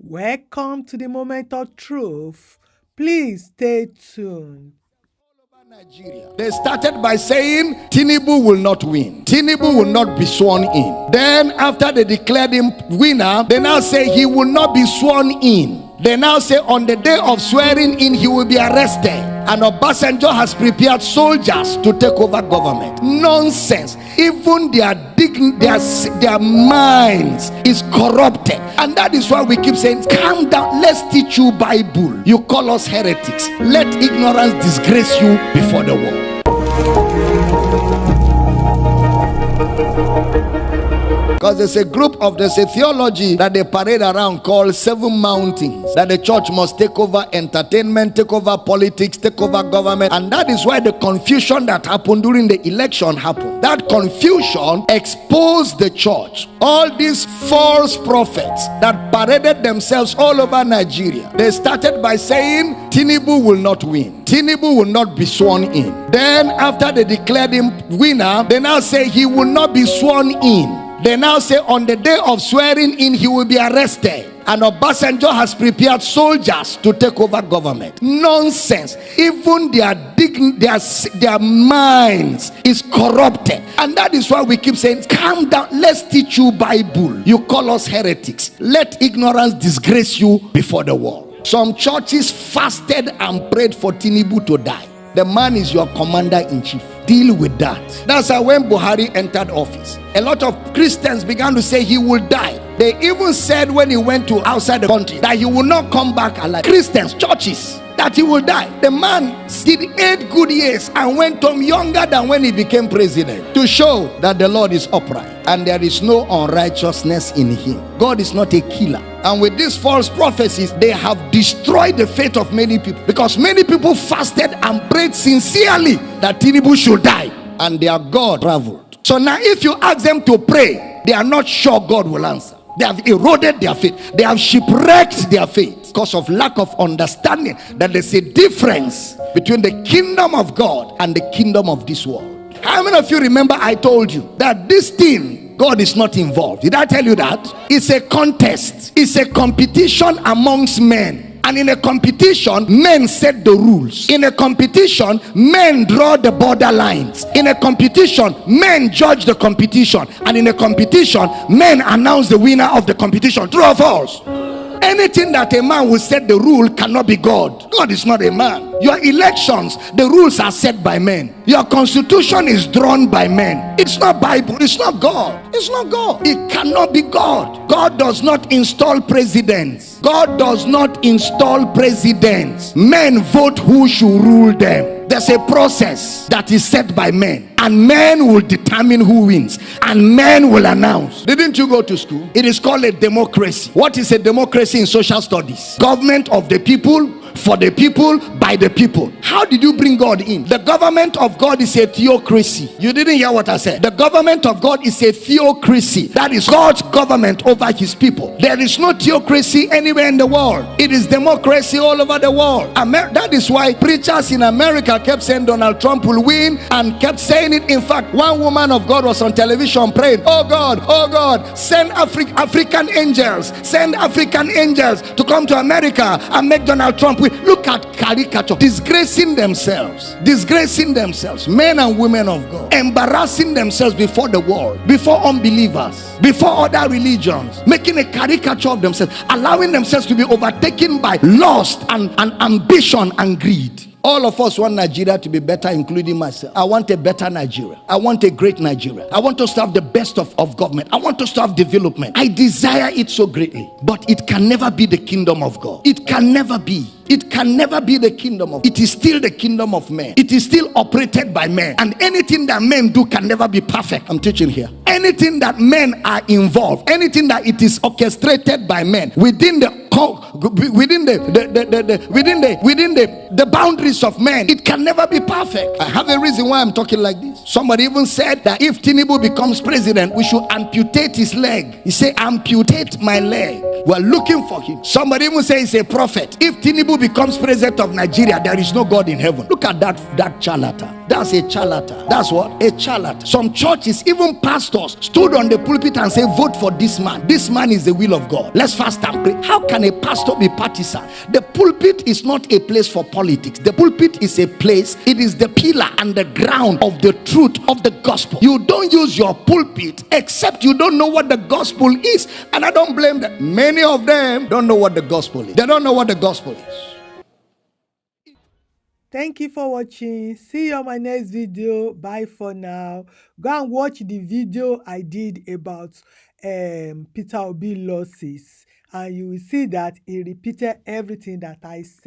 Welcome to the moment of truth. Please stay tuned. Nigeria. They started by saying Tinubu will not win. Tinubu will not be sworn in. Then after they declared him winner, they now say he will not be sworn in. They now say on the day of swearing in, he will be arrested. And Obasanjo has prepared soldiers to take over government. Nonsense. Even their minds is corrupted. And that is why we keep saying, calm down, let's teach you Bible. You call us heretics. Let ignorance disgrace you before the world. Because there's a theology that they parade around called 7 mountains, that the church must take over entertainment, take over politics, take over government. And that is why the confusion that happened during the election happened. That confusion exposed the church. All these false prophets that paraded themselves all over Nigeria, they started by saying Tinubu will not win. Tinubu will not be sworn in. Then after they declared him winner, they now say he will not be sworn in. They now say on the day of swearing in, he will be arrested. And Obasanjo has prepared soldiers to take over government. Nonsense. Even their minds is corrupted. And that is why we keep saying, calm down, let's teach you Bible. You call us heretics. Let ignorance disgrace you before the world. Some churches fasted and prayed for Tinubu to die. The man is your commander-in-chief. Deal with that. That's why when Buhari entered office, a lot of Christians began to say he will die. They even said when he went to outside the country that he will not come back alive. Christians, churches, that he will die. The man did 8 good years and went home younger than when he became president, to show that the Lord is upright and there is no unrighteousness in him. God is not a killer. And with these false prophecies, they have destroyed the faith of many people, because many people fasted and prayed sincerely that Tinubu should die, and their God traveled. So now if you ask them to pray, they are not sure God will answer. They have eroded their faith. They have shipwrecked their faith because of lack of understanding that there's a difference between the kingdom of God and the kingdom of this world. How many of you remember I told you that this thing, God is not involved? Did I tell you that? It's a contest. It's a competition amongst men. And in a competition, men set the rules. In a competition, men draw the borderlines. In a competition, men judge the competition. And in a competition, men announce the winner of the competition. True or false? Anything that a man will set the rule cannot be God. God is not a man. Your elections, the rules are set by men. Your constitution is drawn by men. It's not Bible. It's not God. It's not God. It cannot be God. God does not install presidents. God does not install presidents. Men vote who should rule them. There's a process that is set by men, and men will determine who wins, and men will announce. Didn't you go to school? It is called a democracy. What is a democracy in social studies? Government of the people, for the people, by the people. How did you bring God in? The government of God is a theocracy. You didn't hear what I said. The government of God is a theocracy. That is God's government over his people. There is no theocracy anywhere in the world. It is democracy all over the world. That is why preachers in America kept saying Donald Trump will win, and kept saying it. In fact, one woman of God was on television praying, oh God, send African angels, send African angels to come to America and make Donald Trump win. Look at caricature, disgracing themselves, men and women of God, embarrassing themselves before the world, before unbelievers, before other religions, making a caricature of themselves, allowing themselves to be overtaken by lust and ambition and greed. All of us want Nigeria to be better, including myself. I want a better Nigeria. I want a great Nigeria. I want us to have the best of government. I want us to have development. I desire it so greatly. But it can never be the kingdom of God. It can never be. It can never be the kingdom of God. It is still the kingdom of men. It is still operated by men. And anything that men do can never be perfect. I'm teaching here. Anything that men are involved, anything that it is orchestrated by men within the boundaries of men, it can never be perfect. I have a reason why I'm talking like this. Somebody even said that if Tinubu becomes president, we should amputate his leg. He said, amputate my leg. We're looking for him. Somebody even say he's a prophet. If Tinubu becomes president of Nigeria, there is no God in heaven. Look at that charlatan. That's a charlatan. That's what? A charlatan. Some churches, even pastors, stood on the pulpit and say, vote for this man. This man is the will of God. Let's fast and pray. How can a pastor be partisan? The pulpit is not a place for politics. The pulpit is a place, it is the pillar and the ground of the truth of the gospel. You don't use your pulpit except you don't know what the gospel is. And I don't blame them. Many of them don't know what the gospel is. They don't know what the gospel is. Thank you for watching. See you on my next video. Bye for now. Go and watch the video I did about Peter Obi losses, and you will see that he repeated everything that I said.